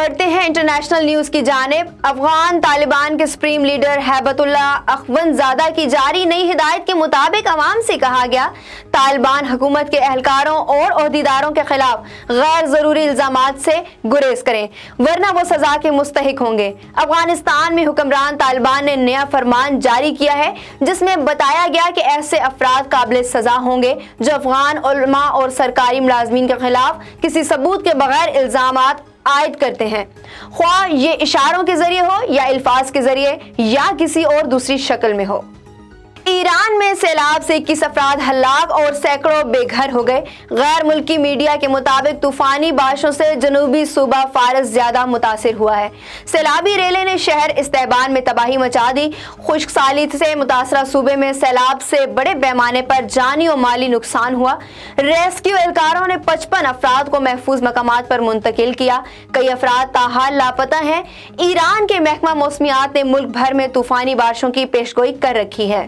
بڑھتے ہیں international news کی جانب۔ افغان طالبان کے سپریم لیڈر ہیبت اللہ اخونزادہ کی جاری نئی ہدایت کے مطابق عوام سے کہا گیا، طالبان حکومت کے اہلکاروں اور عہدیداروں کے خلاف غیر ضروری الزامات سے گریز کریں ورنہ وہ سزا کے مستحق ہوں گے۔ افغانستان میں حکمران طالبان نے نیا فرمان جاری کیا ہے جس میں بتایا گیا کہ ایسے افراد قابل سزا ہوں گے جو افغان علماء اور سرکاری ملازمین کے خلاف کسی ثبوت کے بغیر الزامات عائد کرتے ہیں، خواہ یہ اشاروں کے ذریعے ہو یا الفاظ کے ذریعے یا کسی اور دوسری شکل میں ہو۔ ایران میں سیلاب سے 21 افراد ہلاک اور سینکڑوں بے گھر ہو گئے۔ غیر ملکی میڈیا کے مطابق طوفانی بارشوں سے جنوبی صوبہ فارس زیادہ متاثر ہوا ہے۔ سیلابی ریلیں نے شہر استحبان میں تباہی مچا دی۔ خشک سالی سے متاثرہ صوبے میں سیلاب سے بڑے پیمانے پر جانی و مالی نقصان ہوا۔ ریسکیو اہلکاروں نے 55 افراد کو محفوظ مقامات پر منتقل کیا۔ کئی افراد تاحال لاپتہ ہیں۔ ایران کے محکمہ موسمیات نے ملک بھر میں طوفانی بارشوں کی پیشگوئی کر رکھی ہے۔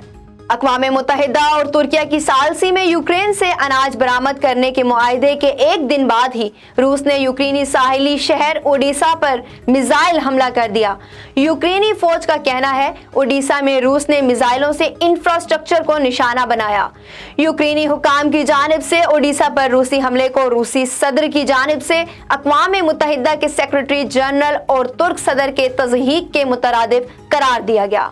اقوام متحدہ اور ترکیہ کی ثالثی میں یوکرین سے اناج برآمد کرنے کے معاہدے کے ایک دن بعد ہی روس نے یوکرینی ساحلی شہر اوڈیسا پر میزائل حملہ کر دیا۔ یوکرینی فوج کا کہنا ہے اوڈیسا میں روس نے میزائلوں سے انفراسٹرکچر کو نشانہ بنایا۔ یوکرینی حکام کی جانب سے اوڈیسا پر روسی حملے کو روسی صدر کی جانب سے اقوام متحدہ کے سیکرٹری جنرل اور ترک صدر کے تضحیک کے مترادف قرار دیا گیا۔